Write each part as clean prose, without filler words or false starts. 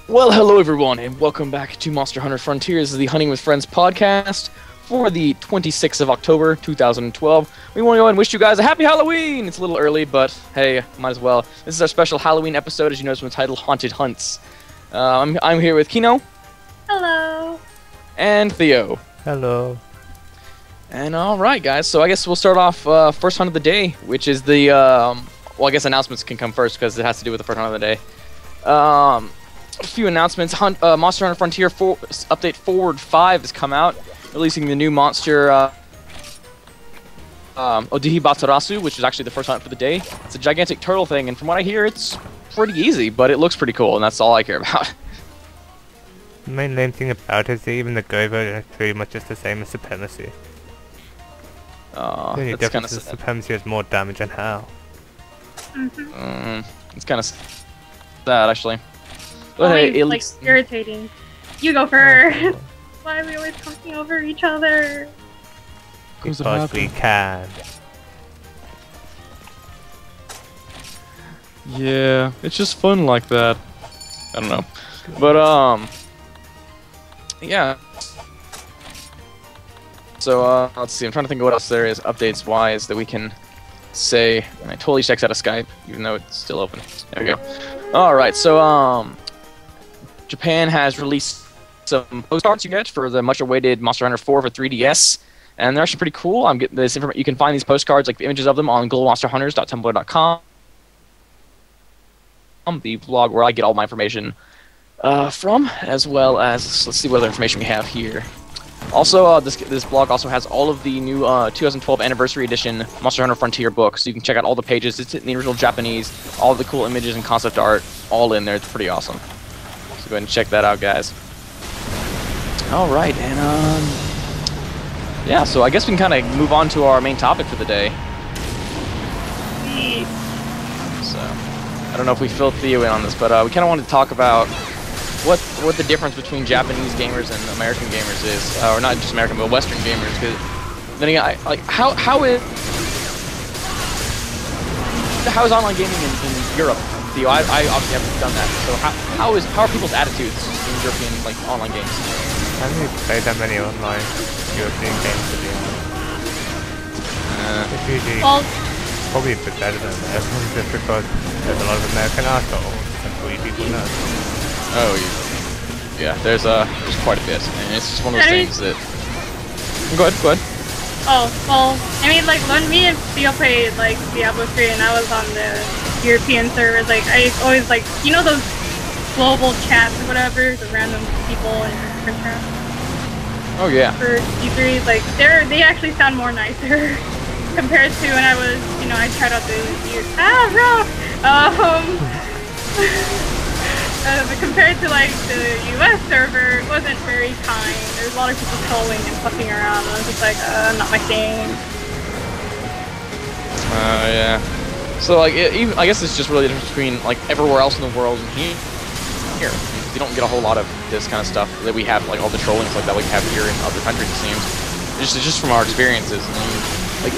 Well, hello everyone, and welcome back to Monster Hunter Frontiers, the Hunting with Friends podcast for the 26th of October, 2012. We want to go ahead and wish you guys a happy Halloween! It's a little early, but hey, might as well. This is our special Halloween episode, as you notice from the title, Haunted Hunts. I'm here with Kino. Hello. And Theo. Hello. And alright guys, so I guess we'll start off first hunt of the day, which is the, well I guess announcements can come first because it has to do with the first hunt of the day. A few announcements. Monster Hunter Frontier Update Forward 5 has come out, releasing the new monster Odihibatorasu, which is actually the first hunt for the day. It's a gigantic turtle thing, and from what I hear, it's pretty easy, but it looks pretty cool, and that's all I care about. The main lame thing about it is that even the Go version is pretty much just the same as Supremacy. The only difference is Supremacy has more damage and how. It's kind of sad, actually. But hey, it looks irritating. You go first. Why are we always talking over each other? Because we can. Yeah, it's just fun like that. I don't know. But, yeah. So, let's see, I'm trying to think of what else there is updates-wise that we can say. And I totally checked out of Skype, even though it's still open. There we go. Alright, so, Japan has released some postcards you get for the much-awaited Monster Hunter 4 for 3DS, and they're actually pretty cool. I'm getting this information. You can find these postcards, like the images of them, on globalmonsterhunters.tumblr.com, the blog where I get all my information from, as well as, let's see what other information we have here. Also, this blog also has all of the new 2012 Anniversary Edition Monster Hunter Frontier books, so you can check out all the pages. It's in the original Japanese, all the cool images and concept art, all in there. It's pretty awesome. So go ahead and check that out, guys. Alright, and yeah, so I guess we can kind of move on to our main topic for the day. So, I don't know if we filled Theo in on this, but we kind of wanted to talk about what the difference between Japanese gamers and American gamers is, or not just American, but Western gamers. Because then again, how is online gaming in Europe? Theo, I obviously haven't done that. So how are people's attitudes in European online games? I haven't really played that many online European games to be honest. It's usually probably a bit better than American, just because there's a lot of American assholes and people know. Oh yeah, there's quite a bit, and it's just one of those things that. Go ahead. Oh well, I mean, like when me and Theo played like Diablo 3, and I was on the European servers, like I always like, you know, those global chats or whatever, the random people and different chats. Oh yeah. For E3, like they actually sound more nicer compared to when I was, you know, I tried out the but compared to like the US server, it wasn't very kind. There was a lot of people trolling and fucking around, and I was just like, not my thing. Yeah. So like, even I guess it's just really the difference between like everywhere else in the world and here. You don't get a whole lot of this kind of stuff that we have, like all the trolling stuff like that we have here in other countries. It seems it's just from our experiences. And, like,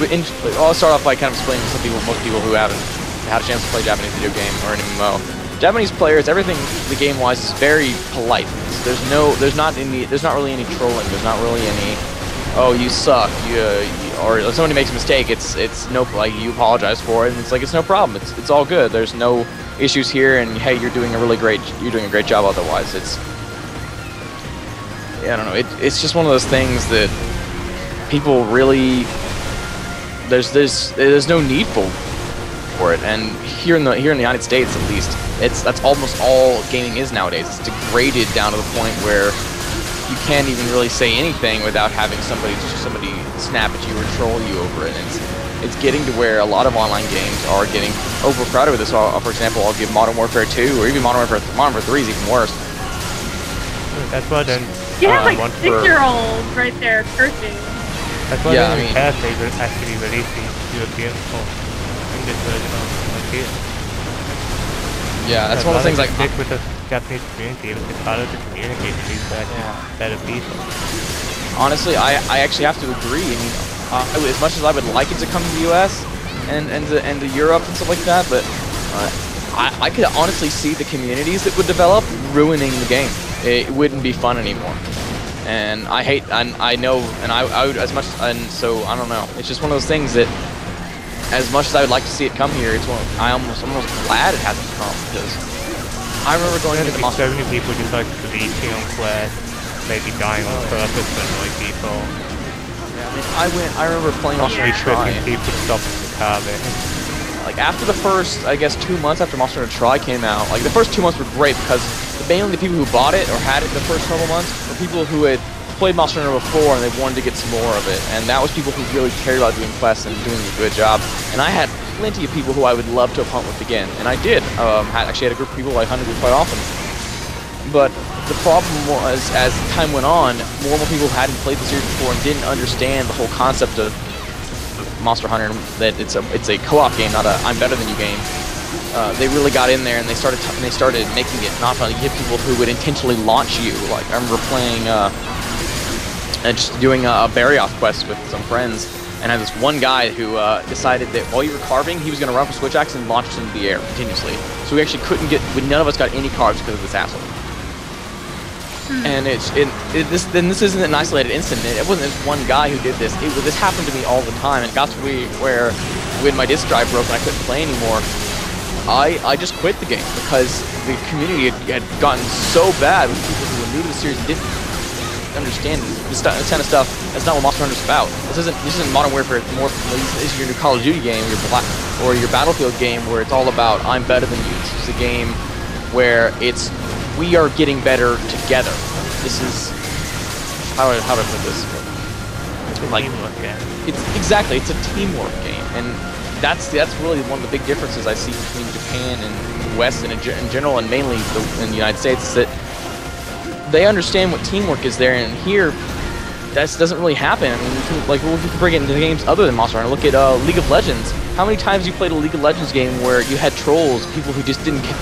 I'll start off by kind of explaining to most people who haven't had a chance to play a Japanese video game or an MMO. Japanese players, everything the game-wise is very polite. There's not really any trolling. There's not really any, oh you suck, or if somebody makes a mistake, it's no, like, you apologize for it, and it's like it's no problem. It's all good. There's no issues here, and hey, you're doing a great job. Otherwise, it's, yeah, I don't know. It's just one of those things that people really, there's no need for it, and here in the United States at least, that's almost all gaming is nowadays. It's degraded down to the point where you can't even really say anything without having somebody snap at you or troll you over it. And it's getting to where a lot of online games are getting overcrowded with this. So, for example, I'll give Modern Warfare 2 or even Modern Warfare 3 is even worse. That's why then you have like 6-year-olds right there cursing. That's why I mean, they actually released the European English version of here. Yeah, that's one of the things like stick with the Japanese community, and it's harder to communicate with these better people. Honestly, I actually have to agree. I mean, as much as I would like it to come to the U.S. and to Europe and stuff like that, but I could honestly see the communities that would develop ruining the game. It wouldn't be fun anymore. And I know, and I would as much, and so I don't know. It's just one of those things that, as much as I would like to see it come here, it's I'm almost glad it hasn't come, because I remember going into the so many people just like deleting on Quest, maybe dying on purpose to annoy people. Yeah, I mean, I remember playing Monster Hunter Try. People to stop the car there. Like after the first, I guess, 2 months after Monster Hunter Try came out, like the first 2 months were great because mainly the people who bought it or had it the first couple months were people who had played Monster Hunter before and they wanted to get some more of it, and that was people who really cared about doing quests and doing a good job. And I had plenty of people who I would love to hunt with again, and I did. Actually had a group of people I hunted with quite often. But the problem was, as time went on, more and more people who hadn't played the series before and didn't understand the whole concept of Monster Hunter, that it's a co-op game, not a I'm better than you game. They really got in there and they started making it not fun. You get people who would intentionally launch you. Like I remember playing and just doing a Barioth quest with some friends, and I had this one guy who decided that while you were carving, he was going to run for switch axe and launch us into the air continuously. So we actually couldn't get. None of us got any cards because of this asshole. And this isn't an isolated incident. It wasn't this one guy who did this. This happened to me all the time, and it got to me where when my disc drive broke and I couldn't play anymore, I just quit the game because the community had gotten so bad with people who were new to the series and didn't understand this kind of stuff. That's not what Monster Hunter's about. This isn't Modern Warfare. It's more, this is your new Call of Duty game, or your Battlefield game, where it's all about I'm better than you. This is a game where it's we are getting better together. This is how do I put this? It's a teamwork game. It's a teamwork game, and that's really one of the big differences I see between Japan and the West and in general, and mainly in the United States, is that they understand what teamwork is there, and here that doesn't really happen. I mean, we can bring it into games other than Monster Hunter. Look at League of Legends. How many times have you played a League of Legends game where you had trolls, people who just didn't care?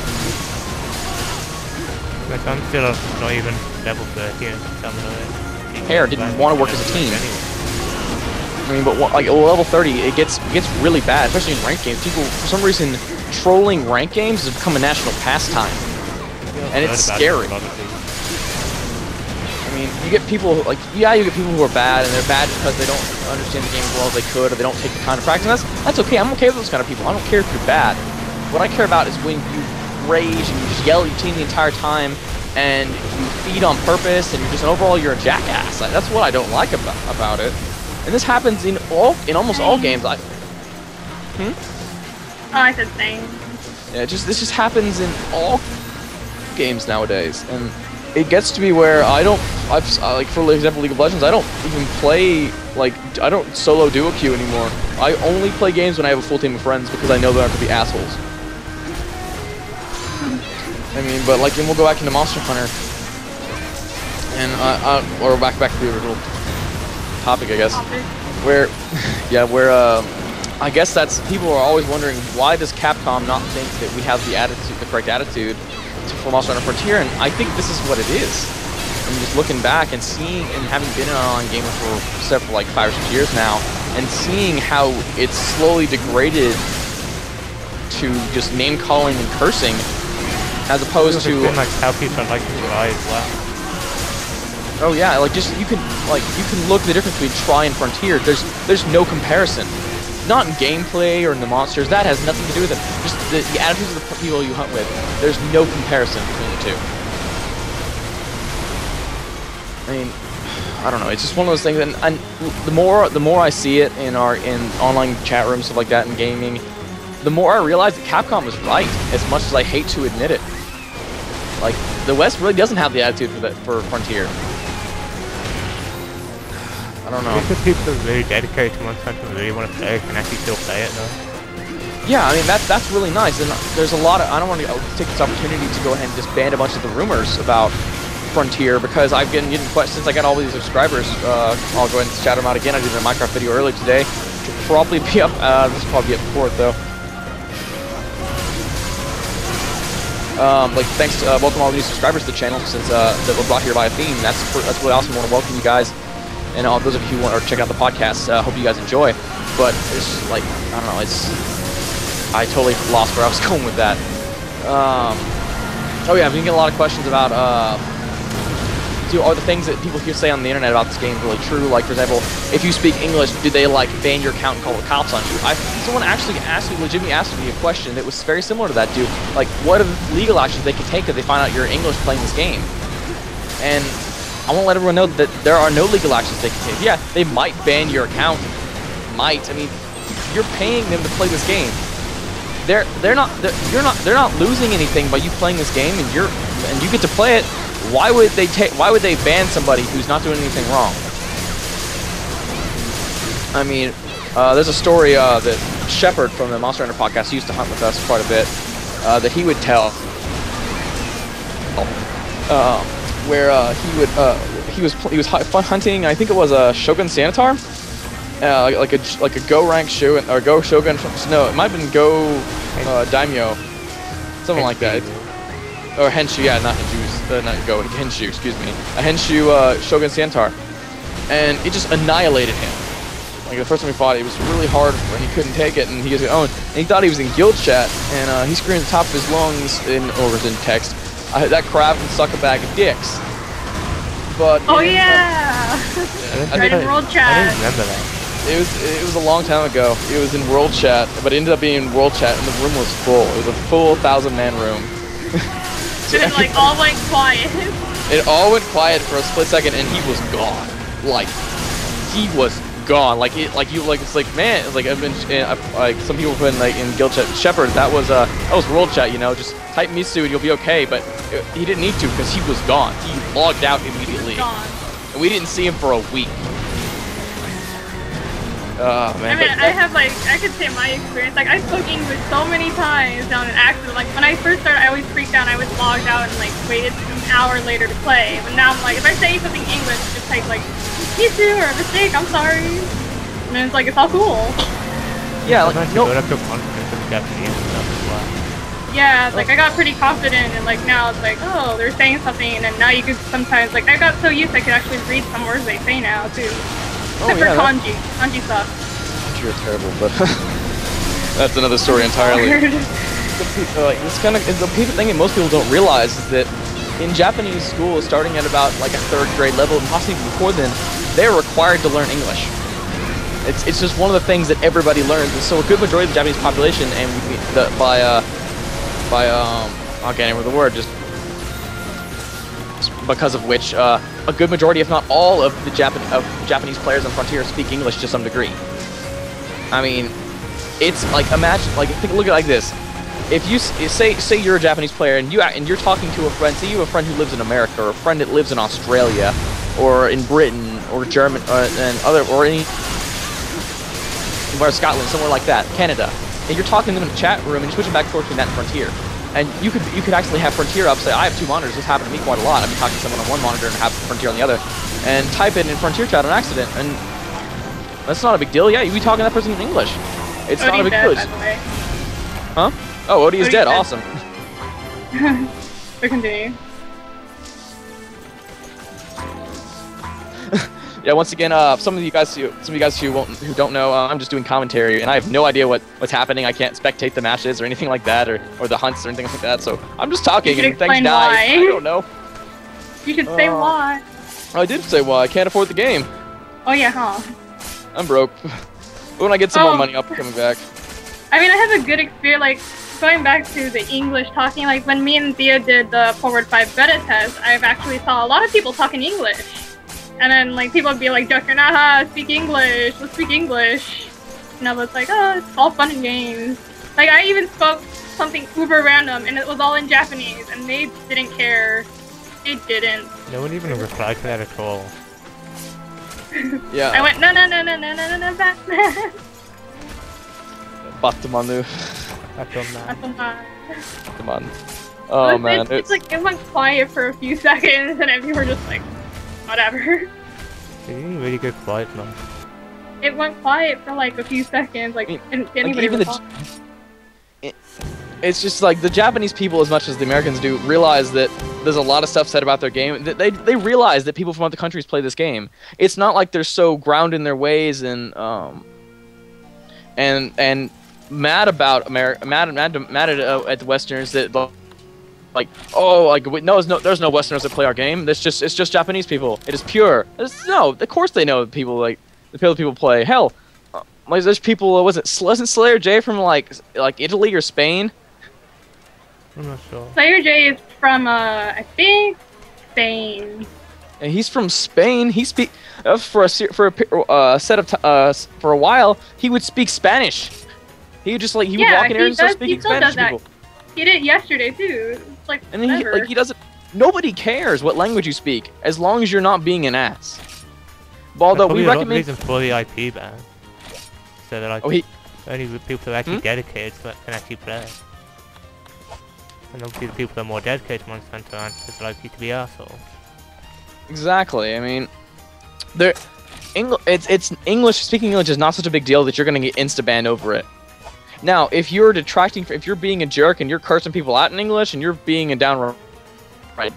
Like I'm still not even level 30 and some of it. Hair didn't want to work as a team. I mean, but like level 30, it gets really bad, especially in ranked games. People, for some reason, trolling ranked games has become a national pastime, and it's scary. I mean, you get people who, you get people who are bad, and they're bad because they don't understand the game as well as they could, or they don't take the time to practice. And that's okay. I'm okay with those kind of people. I don't care if you're bad. What I care about is when you rage and you just yell at your team the entire time, and you feed on purpose, and overall you're a jackass. That's what I don't like about it. And this happens in almost all games. Oh, I said same. Yeah, this just happens in all games nowadays, and it gets to be where like for example, League of Legends, I don't even play, I don't solo duo queue anymore. I only play games when I have a full team of friends because I know they're not gonna be assholes. I mean, but and we'll go back into Monster Hunter, and or back to the original topic, I guess. Where I guess that's, people are always wondering, why does Capcom not think that we have the correct attitude for Monster Hunter Frontier? And I think this is what it is. I'm just looking back and seeing, and having been an online gamer for several, 5 or 6 years now, and seeing how it's slowly degraded to just name calling and cursing, as opposed to how people like to try as well. Oh yeah, you can look at the difference between Try and Frontier. There's no comparison. Not in gameplay or in the monsters. That has nothing to do with it. Just the attitudes of the people you hunt with. There's no comparison between the two. I mean, I don't know. It's just one of those things. And the more I see it in online chat rooms, stuff like that, in gaming, the more I realize that Capcom was right. As much as I hate to admit it, the West really doesn't have the attitude for Frontier. I don't know. Because people are really dedicated to Monster Hunter and really want to play it, can actually still play it though. Yeah, I mean that's really nice, and there's a lot of, I don't want to take this opportunity to go ahead and disband a bunch of the rumors about Frontier, because I've been getting questions. I got all these subscribers. I'll go ahead and shout them out again. I did a Minecraft video earlier today. Which will probably be up. This will probably be up before it though. Thanks to welcome all the new subscribers to the channel since that were brought here by a theme. That's really awesome. I want to welcome you guys, and all those of you who want to check out the podcast. Hope you guys enjoy. But it's just I don't know. I totally lost where I was going with that. Oh yeah, we can get a lot of questions about are the things that people here say on the internet about this game really true? Like, for example, if you speak English, do they like ban your account and call the cops on you? Someone actually legitimately asked me a question that was very similar to that, dude. Like, what are the legal actions they could take if they find out you're English playing this game? And I want to let everyone know that there are no legal actions they can take. Yeah, they might ban your account. Might. I mean, you're paying them to play this game. They're not losing anything by you playing this game, and you get to play it. Why would they ban somebody who's not doing anything wrong? I mean, there's a story that Shepard from the Monster Hunter podcast, he used to hunt with us quite a bit, that he would tell, where he was fun hunting. I think it was a Shogun Sanitar, like a Go rank Shogun or Go Shogun. No, it might have been Go Daimyo, something like that. Or Henshu, yeah, not Henshu, not Go, Henshu, excuse me. A Henshu Shogun Sanitar. And it just annihilated him. Like, the first time we fought, it was really hard, and he couldn't take it, and he was and he thought he was in guild chat, and he screamed at the top of his lungs, or in text, that crab can suck a bag of dicks. But oh yeah! Right in world chat. I didn't remember that. It was a long time ago. It was in world chat, but it ended up being in world chat, and the room was full. It was a full 1,000-man room. And it like all went quiet. It all went quiet for a split second, and he was gone. Like, he was gone. Like it's like, man, it's like I've been like some people put in like in guild chat. Shepard, that was world chat. You know, just type Misu and you'll be okay. But he didn't need to because he was gone. He logged out immediately. And we didn't see him for a week. Oh man. I mean, I could say my experience. Like, I spoke English so many times down an accident. Like, when I first started, I always freaked out. I was logged out and like waited an hour later to play. But now I'm like, if I say something English, just type like "Misu" or a mistake, I'm sorry. And then it's like, it's all cool. Yeah, like no. Build up your confidence in Japanese and stuff as well. Yeah, like I got pretty confident, and like now it's like, oh, they're saying something, and then now you could sometimes like I got so used I could actually read some words they say now too. Except for kanji. Kanji sucks. You're terrible, but that's another story entirely. It's kind of the thing that most people don't realize is that in Japanese school, starting at about like a 3rd grade level, and possibly before then, they're required to learn English. It's just one of the things that everybody learns. And so a good majority of the Japanese population, and I can't remember the word, just because of which a good majority, if not all, of the Japanese players on Frontier speak English to some degree. I mean, it's like, imagine, like, look at it like this. If you say you're a Japanese player and you're talking to a friend, say you have a friend who lives in America, or a friend that lives in Australia, or in Britain, or German, or Scotland, somewhere like that, Canada, and you're talking to them in a chat room, and you're switching back and forth between that and Frontier. And you could actually have Frontier up, say, I have 2 monitors, this happened to me quite a lot. I've been talking to someone on one monitor and have Frontier on the other, and type it in Frontier chat on accident, and that's not a big deal. Yeah, you be talking to that person in English. It's not a big deal. By the way. Huh? Oh, Odie is dead. Awesome. We continue. Yeah, once again, some of you guys who don't know, I'm just doing commentary, and I have no idea what's happening. I can't spectate the matches or anything like that, or the hunts or anything like that. So I'm just talking, and things die. I don't know. You should say why. I did say why. I can't afford the game. Oh yeah, huh? I'm broke. But when I get some more money, I'll be coming back. I mean, I have a good experience, like, going back to the English talking, like, when me and Theo did the Forward 5 beta test, I've actually saw a lot of people talking English. And then, like, people would be like, joking, aha, speak English, let's speak English. And I was like, oh, it's all fun and games. Like, I even spoke something uber random, and it was all in Japanese, and they didn't care. They didn't. No one even replied to that at all. Yeah. I went, no, Batman. Batmanu. Batman. Oh man, it's like it went quiet for a few seconds, and then we were just like, whatever. It didn't really go quiet, man. It went quiet for like a few seconds, like, anybody was talking. It's just like the Japanese people, as much as the Americans do, realize that there's a lot of stuff said about their game. They realize that people from other countries play this game. It's not like they're so ground in their ways and mad about America, mad at the Westerners that like, oh, like there's no Westerners that play our game. It's just Japanese people. It is pure. No, of course they know people like the people play. Hell, like there's people. Wasn't Slayer J from like Italy or Spain? I'm not sure. Slayer J is from I think Spain. And he's from Spain. He for a while. He would speak Spanish. He would just like he would walk in here and start speaking Spanish to people. He did it yesterday too. It's like and he doesn't. Nobody cares what language you speak as long as you're not being an ass. Although we recommend reason for the IP ban, so that like only the people who are actually dedicated to it can actually play. And obviously the people that are more dedicated to Monster Hunter aren't as likely to be assholes. Exactly. I mean, it's English. Speaking English is not such a big deal that you're gonna get insta-banned over it. Now, if you're if you're being a jerk and you're cursing people out in English and you're being a downright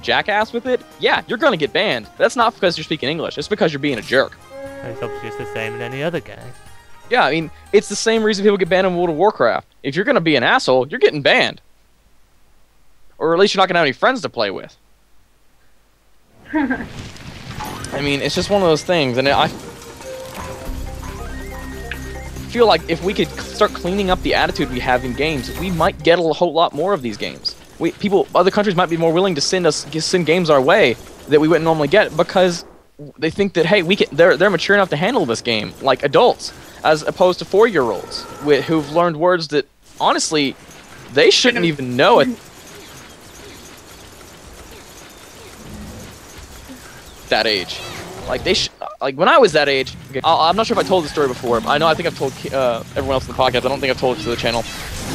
jackass with it, yeah, you're gonna get banned. That's not because you're speaking English. It's because you're being a jerk. And it's obviously just the same in any other game. Yeah, I mean, it's the same reason people get banned in World of Warcraft. If you're gonna be an asshole, you're getting banned. Or at least you're not gonna have any friends to play with. I mean, it's just one of those things, and I feel like if we could start cleaning up the attitude we have in games, we might get a whole lot more of these games. Other countries might be more willing to send games our way that we wouldn't normally get because they think that hey, they're mature enough to handle this game like adults, as opposed to 4-year-olds who've learned words that honestly they shouldn't even know it. That age, like when I was that age. Okay, I'm not sure if I told the story before. I think I've told everyone else in the podcast. I don't think I've told it to the channel.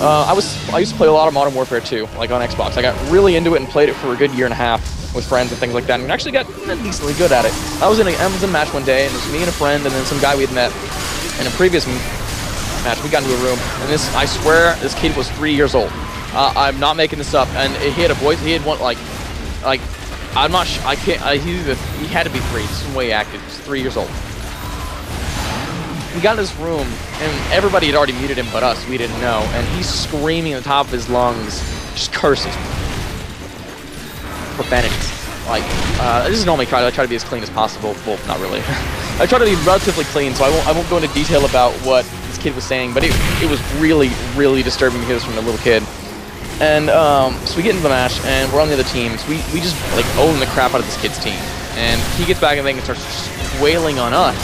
I used to play a lot of Modern Warfare 2, like on Xbox. I got really into it and played it for a good year and a half with friends and things like that, and actually got decently good at it. I was in a match one day, and it was me and a friend, and then some guy we had met in a previous match. We got into a room, and I swear this kid was 3 years old. I'm not making this up, and he had a voice. He had one like. I'm not sure. I can't. He had to be 3. This is the way he acted. He was 3 years old. We got in this room, and everybody had already muted him but us. We didn't know. And he's screaming at the top of his lungs, just curses. Profanities. Like, this is normally I try to be as clean as possible. Well, not really. I try to be relatively clean, so I won't go into detail about what this kid was saying, but it was really, really disturbing because it was from a little kid. And so we get into the match, and we're on the other team. So we just like own the crap out of this kid's team, and he gets back and starts wailing on us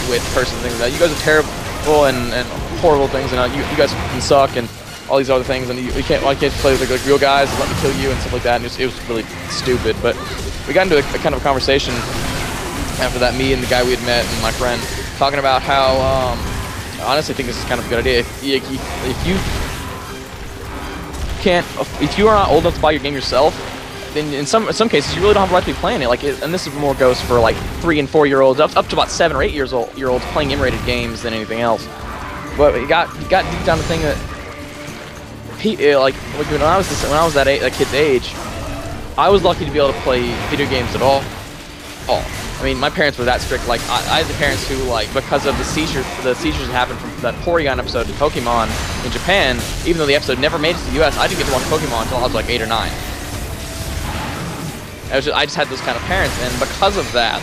with cursing and things like that. You guys are terrible and horrible things, and you guys can suck and all these other things, and I can't play with like real guys and let me kill you and stuff like that. And it was really stupid. But we got into a kind of a conversation after that. Me and the guy we had met and my friend talking about how I honestly think this is kind of a good idea. If you are not old enough to buy your game yourself, then in some cases you really don't have a right to be playing it. Like, and this more goes for like 3 and 4 year olds, up to about 7 or 8 years old playing M-rated games than anything else. But it got deep down to the thing that when I was that kid's age, I was lucky to be able to play video games at all. I mean, my parents were that strict. Like, I had the parents who, like, because of the seizures that happened from that Puria episode of Pokemon in Japan, even though the episode never made it to the US, I didn't get to watch Pokemon until I was like 8 or 9. I just had those kind of parents, and because of that,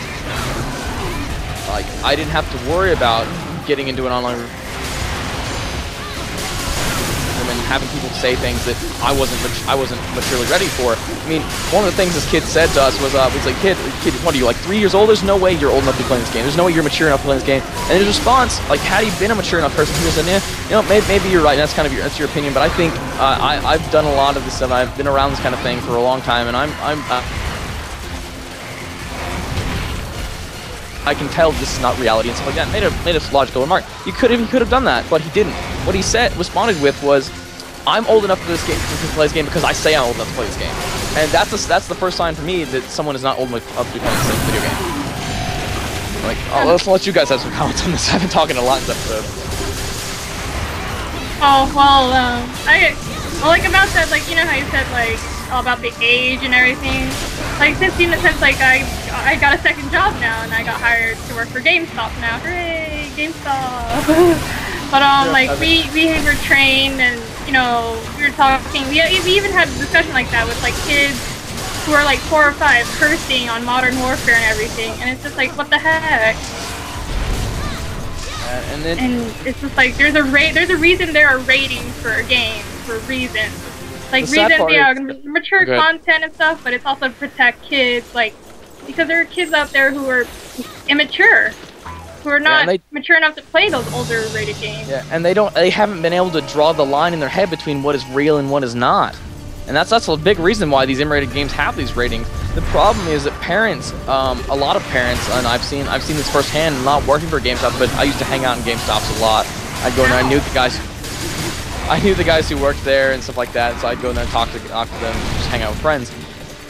like, I didn't have to worry about getting into an online room and having people say things that I wasn't maturely ready for. I mean, one of the things this kid said to us was like, kid, what are you, like 3 years old? There's no way you're old enough to be playing this game. There's no way you're mature enough to play this game. And his response, like, had he been a mature enough person, he was like, maybe you're right. And that's your opinion. But I think I've done a lot of this stuff. I've been around this kind of thing for a long time, and I can tell this is not reality and stuff like that. Made a logical remark. He could have done that, but he didn't. What he responded with was, I'm old enough for this game to play this game because I say I'm old enough to play this game. And that's the first sign for me that someone is not old enough to be playing this video game. Like, let's let you guys have some comments on this. I've been talking a lot in this episode. Oh, well, like about that, like, you know how you said, like, all about the age and everything? Like, since like, I got a second job now, and I got hired to work for GameStop now. Hooray, GameStop! But, like, we were trained and you know, we were talking, we even had a discussion like that with like kids who are like 4 or 5 cursing on Modern Warfare and everything, and it's just like, what the heck? And it's just like there's a reason there are ratings for a game for a reason. Like reasons, mature content and stuff, but it's also to protect kids, like because there are kids out there who are immature, who are not mature enough to play those older rated games. Yeah, and they haven't been able to draw the line in their head between what is real and what is not. And that's a big reason why these M-rated games have these ratings. The problem is that parents, a lot of parents, and I've seen this firsthand, not working for GameStop, but I used to hang out in GameStops a lot. I'd go in there, I knew the guys who worked there and stuff like that, so I'd go in there and talk to them, just hang out with friends.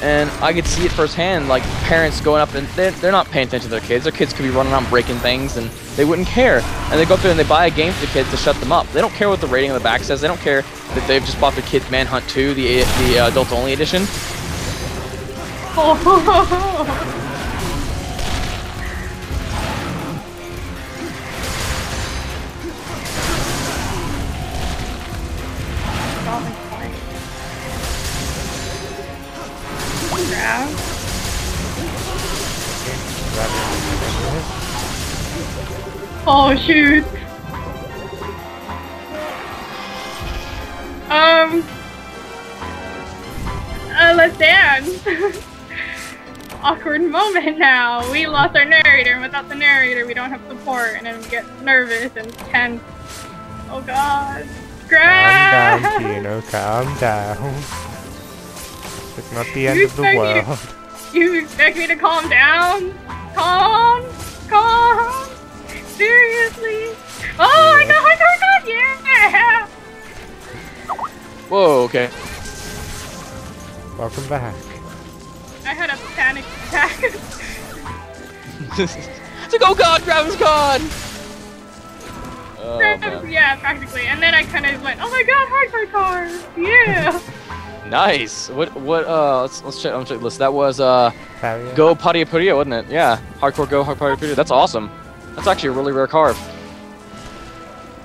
And I could see it firsthand, like parents going up and they're not paying attention to their kids. Their kids could be running around breaking things and they wouldn't care. And they go up there and they buy a game for the kids to shut them up. They don't care what the rating on the back says. They don't care that they've just bought their kids Manhunt 2, the adult only edition. Oh shoot. Let's dance. Awkward moment now. We lost our narrator, and without the narrator we don't have support, and then we get nervous and tense. Oh god. Calm down, Gino, calm down. It's not the end of the world. You expect me to calm down? Calm? Seriously? Oh, I got, yeah! Whoa, okay. Welcome back. I had a panic attack. It's like, oh god, Gravin's gone! Oh, yeah, practically. And then I kind of went, oh my god, hardcore cars! Yeah! Nice. Let's check. I'm check the list. That was Paria. Gou Puria, wasn't it? Yeah. Hardcore Gou Puria. That's awesome. That's actually a really rare card.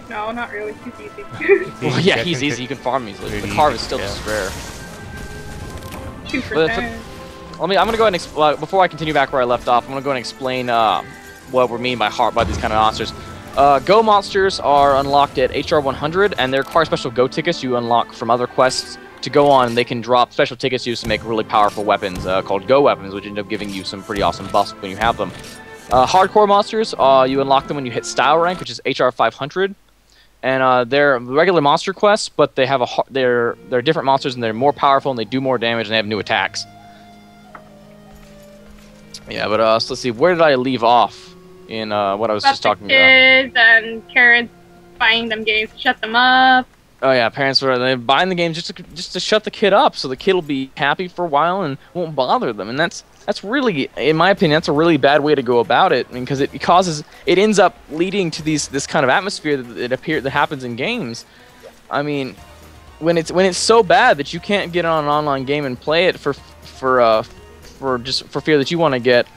No, not really. He's easy. Well, yeah, he's easy. You can farm easily. The card is still just rare. 2%. I'm gonna go ahead and before I continue back where I left off, I'm gonna go ahead and explain what we mean by these kind of monsters. Go monsters are unlocked at HR 100, and they require special Go tickets you unlock from other quests to go on, and they can drop special tickets used to make really powerful weapons called Go weapons, which end up giving you some pretty awesome buffs when you have them. Hardcore monsters, you unlock them when you hit style rank, which is HR 500, and they're regular monster quests, but they have they're different monsters and they're more powerful and they do more damage and they have new attacks. Yeah, but so let's see, where did I leave off in what I was just talking about? Kids and parents buying them games to shut them up. Oh yeah, parents were buying the game just to shut the kid up, so the kid will be happy for a while and won't bother them. And that's really, in my opinion, that's a really bad way to go about it, because it ends up leading to this kind of atmosphere that happens in games. I mean, when it's so bad that you can't get on an online game and play it for fear that you're going to get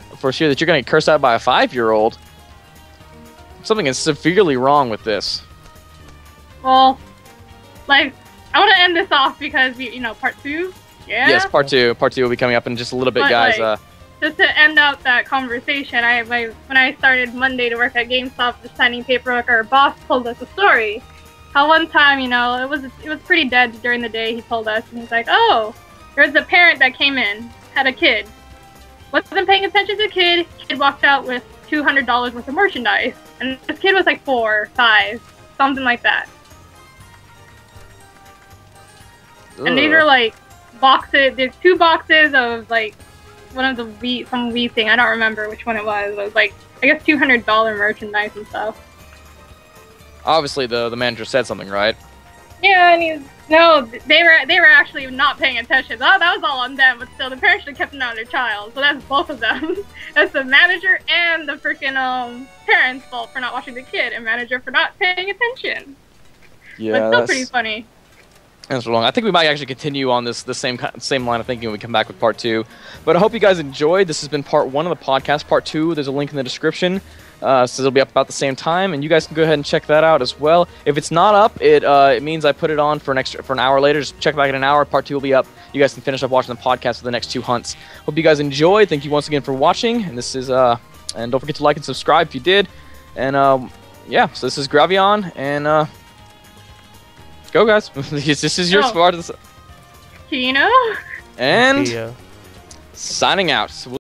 cursed out by a 5-year-old. Something is severely wrong with this. Well, like, I want to end this off because part 2. Yeah. Yes, part two. Part 2 will be coming up in just a little bit, but, guys. Like, just to end out that conversation, when I started Monday to work at GameStop, just signing paperwork, our boss told us a story. How one time, it was pretty dead during the day. He told us, and he's like, "Oh, there's a parent that came in, had a kid, wasn't paying attention to the kid. Kid walked out with $200 worth of merchandise, and this kid was like 4 or 5, something like that." Ugh. And these are like boxes. There's 2 boxes of like one of the some Wii thing. I don't remember which one it was. It was like, I guess, $200 merchandise and stuff. Obviously, the manager said something, right? Yeah, and they were actually not paying attention. That was all on them, but still, the parents should have kept an eye on their child. So that's both of them. That's the manager and the freaking parents' fault for not watching the kid, and manager for not paying attention. Yeah, but still pretty funny. That's wrong. I think we might actually continue on the same line of thinking when we come back with part 2. But I hope you guys enjoyed. This has been part 1 of the podcast. Part 2, there's a link in the description. So it'll be up about the same time, and you guys can go ahead and check that out as well. If it's not up, it means I put it on for an hour later. Just check back in an hour. Part 2 will be up. You guys can finish up watching the podcast for the next 2 hunts. Hope you guys enjoyed. Thank you once again for watching. And this is and don't forget to like and subscribe if you did. And yeah, so this is Gravion, and go guys. This is your part of this. Kino. And signing out.